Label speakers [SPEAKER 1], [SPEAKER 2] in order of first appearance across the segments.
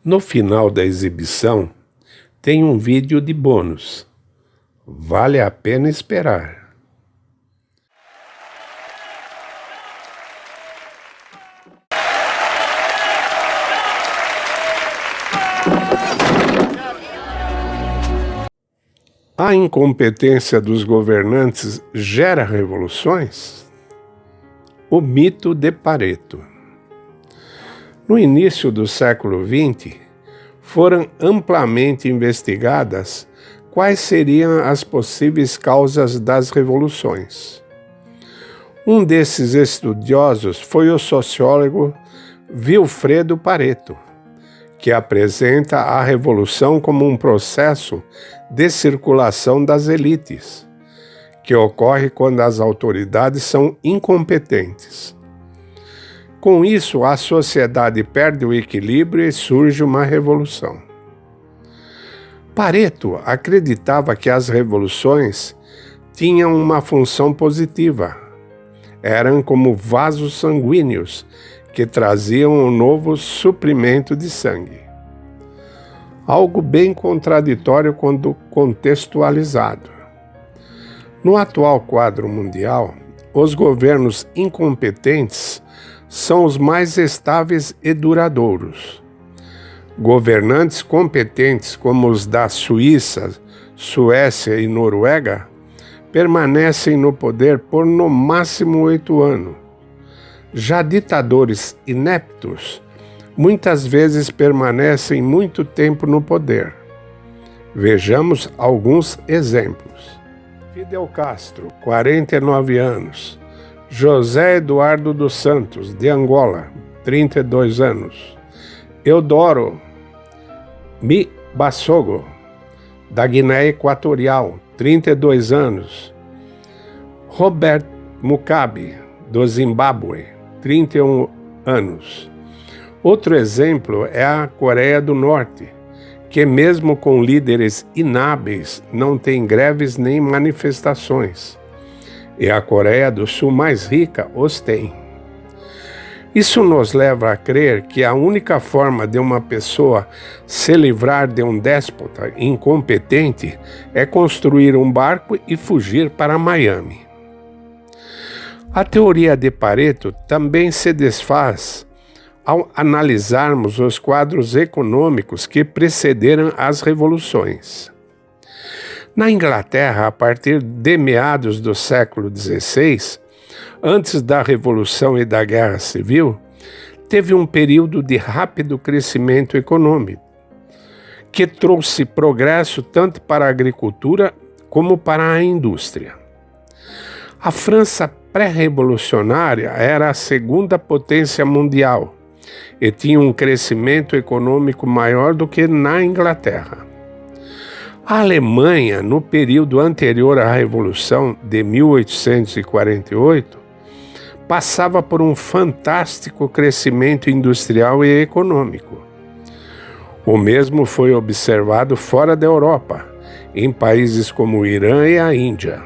[SPEAKER 1] No final da exibição, tem um vídeo de bônus. Vale a pena esperar. A incompetência dos governantes gera revoluções? O mito de Pareto. No início do século XX, foram amplamente investigadas quais seriam as possíveis causas das revoluções. Um desses estudiosos foi o sociólogo Vilfredo Pareto, que apresenta a revolução como um processo de circulação das elites, que ocorre quando as autoridades são incompetentes. Com isso, a sociedade perde o equilíbrio e surge uma revolução. Pareto acreditava que as revoluções tinham uma função positiva. Eram como vasos sanguíneos que traziam um novo suprimento de sangue. Algo bem contraditório quando contextualizado. No atual quadro mundial, os governos incompetentes são os mais estáveis e duradouros. Governantes competentes como os da Suíça, Suécia e Noruega permanecem no poder por no máximo 8 anos. Já ditadores ineptos muitas vezes permanecem muito tempo no poder. Vejamos alguns exemplos. Fidel Castro, 49 anos. José Eduardo dos Santos, de Angola, 32 anos. Eudoro Mbasogo, da Guiné Equatorial, 32 anos. Robert Mugabe, do Zimbábue, 31 anos. Outro exemplo é a Coreia do Norte, que mesmo com líderes inábeis não tem greves nem manifestações. E a Coreia do Sul mais rica os tem. Isso nos leva a crer que a única forma de uma pessoa se livrar de um déspota incompetente é construir um barco e fugir para Miami. A teoria de Pareto também se desfaz ao analisarmos os quadros econômicos que precederam as revoluções. Na Inglaterra, a partir de meados do século XVI, antes da Revolução e da Guerra Civil, teve um período de rápido crescimento econômico, que trouxe progresso tanto para a agricultura como para a indústria. A França pré-revolucionária era a segunda potência mundial e tinha um crescimento econômico maior do que na Inglaterra. A Alemanha, no período anterior à Revolução de 1848, passava por um fantástico crescimento industrial e econômico. O mesmo foi observado fora da Europa, em países como o Irã e a Índia.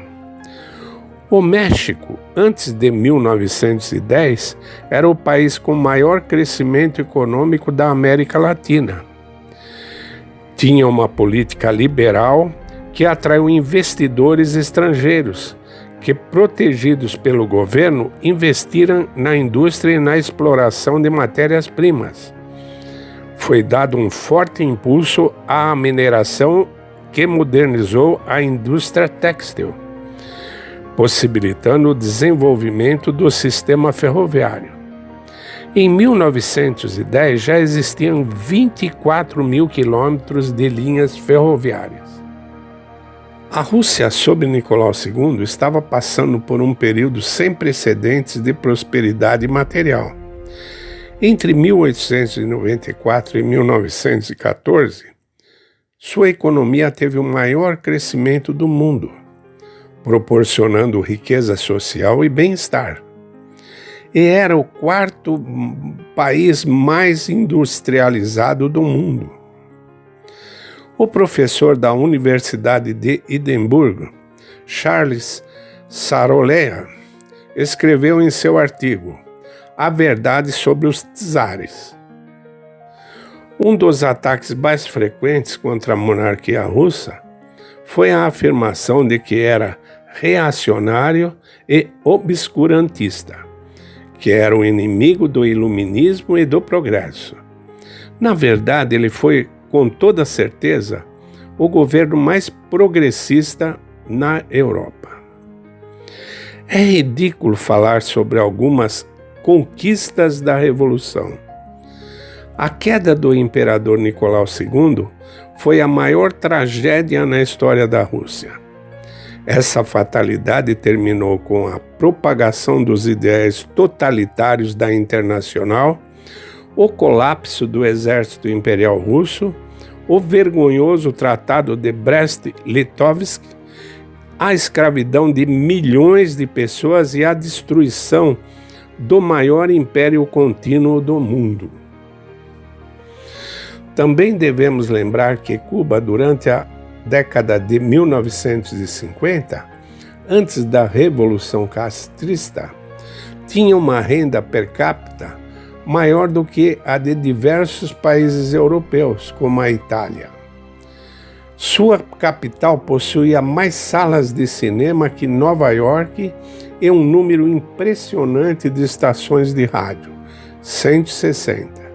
[SPEAKER 1] O México, antes de 1910, era o país com maior crescimento econômico da América Latina. Tinha uma política liberal que atraiu investidores estrangeiros, que, protegidos pelo governo, investiram na indústria e na exploração de matérias-primas. Foi dado um forte impulso à mineração que modernizou a indústria têxtil, possibilitando o desenvolvimento do sistema ferroviário. Em 1910 já existiam 24 mil quilômetros de linhas ferroviárias. A Rússia, sob Nicolau II, estava passando por um período sem precedentes de prosperidade material. Entre 1894 e 1914, sua economia teve o maior crescimento do mundo, proporcionando riqueza social e bem-estar. E era o quarto país mais industrializado do mundo. O professor da Universidade de Edimburgo, Charles Sarolea, escreveu em seu artigo A Verdade sobre os Czares. Um dos ataques mais frequentes contra a monarquia russa foi a afirmação de que era reacionário e obscurantista, que era o inimigo do iluminismo e do progresso. Na verdade, ele foi, com toda certeza, o governo mais progressista na Europa. É ridículo falar sobre algumas conquistas da Revolução. A queda do imperador Nicolau II foi a maior tragédia na história da Rússia. Essa fatalidade terminou com a propagação dos ideais totalitários da Internacional, o colapso do exército imperial russo, o vergonhoso Tratado de Brest-Litovsk, a escravidão de milhões de pessoas e a destruição do maior império contínuo do mundo. Também devemos lembrar que Cuba, durante a década de 1950, antes da Revolução Castrista, tinha uma renda per capita maior do que a de diversos países europeus, como a Itália. Sua capital possuía mais salas de cinema que Nova York e um número impressionante de estações de rádio, 160.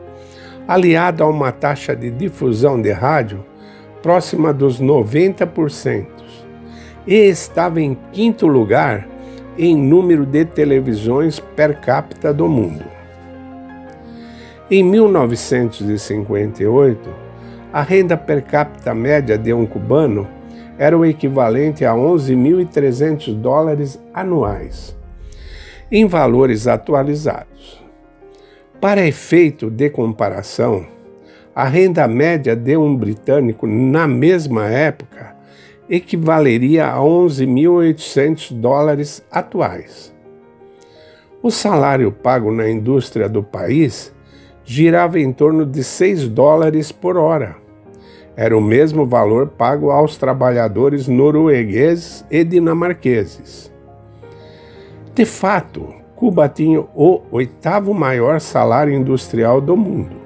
[SPEAKER 1] Aliado a uma taxa de difusão de rádio próxima dos 90%, e estava em quinto lugar em número de televisões per capita do mundo. Em 1958, a renda per capita média de um cubano era o equivalente a $11.300 anuais, em valores atualizados. Para efeito de comparação, a renda média de um britânico na mesma época equivaleria a $11.800 atuais. O salário pago na indústria do país girava em torno de $6 por hora. Era o mesmo valor pago aos trabalhadores noruegueses e dinamarqueses. De fato, Cuba tinha o 8º maior salário industrial do mundo.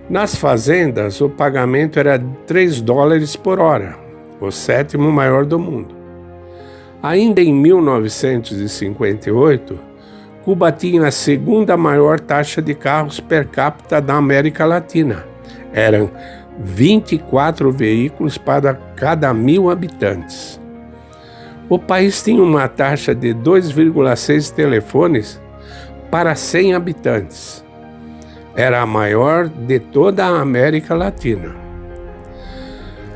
[SPEAKER 1] Nas fazendas, o pagamento era $3 por hora, o 7º maior do mundo. Ainda em 1958, Cuba tinha a 2ª maior taxa de carros per capita da América Latina. Eram 24 veículos para cada 1.000 habitantes. O país tinha uma taxa de 2,6 telefones para 100 habitantes. Era a maior de toda a América Latina.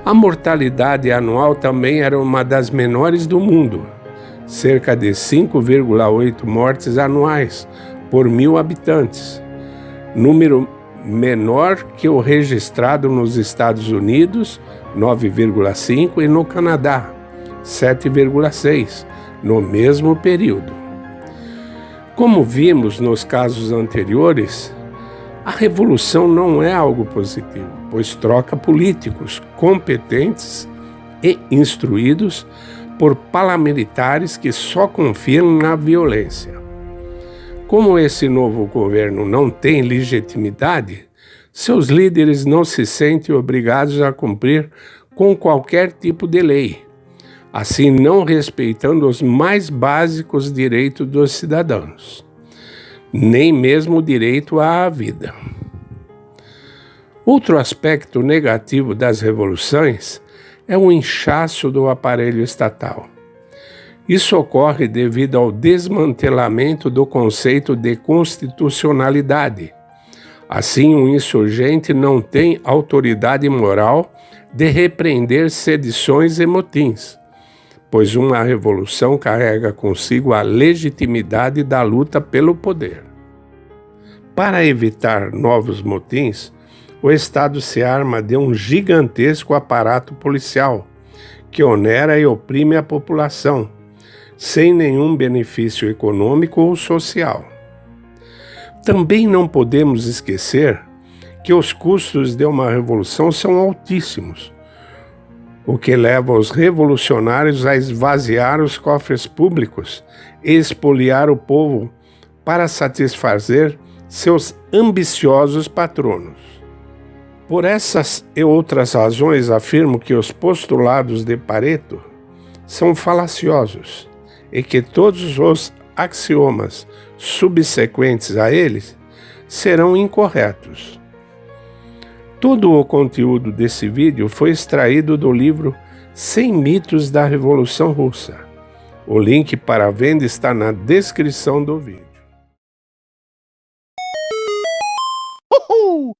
[SPEAKER 1] A mortalidade anual também era uma das menores do mundo, cerca de 5,8 mortes anuais por 1.000 habitantes, número menor que o registrado nos Estados Unidos, 9,5, e no Canadá, 7,6, no mesmo período. Como vimos nos casos anteriores, a revolução não é algo positivo, pois troca políticos competentes e instruídos por paramilitares que só confiam na violência. Como esse novo governo não tem legitimidade, seus líderes não se sentem obrigados a cumprir com qualquer tipo de lei, assim não respeitando os mais básicos direitos dos cidadãos, nem mesmo o direito à vida. Outro aspecto negativo das revoluções é o inchaço do aparelho estatal. Isso ocorre devido ao desmantelamento do conceito de constitucionalidade. Assim, um insurgente não tem autoridade moral de repreender sedições e motins, pois uma revolução carrega consigo a legitimidade da luta pelo poder. Para evitar novos motins, o Estado se arma de um gigantesco aparato policial, que onera e oprime a população, sem nenhum benefício econômico ou social. Também não podemos esquecer que os custos de uma revolução são altíssimos, o que leva os revolucionários a esvaziar os cofres públicos e expoliar o povo para satisfazer seus ambiciosos patronos. Por essas e outras razões, afirmo que os postulados de Pareto são falaciosos e que todos os axiomas subsequentes a eles serão incorretos. Todo o conteúdo desse vídeo foi extraído do livro 100 mitos da Revolução Russa. O link para a venda está na descrição do vídeo.
[SPEAKER 2] Uhul!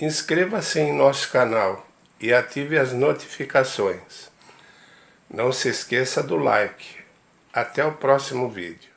[SPEAKER 1] Inscreva-se em nosso canal e ative as notificações. Não se esqueça do like. Até o próximo vídeo.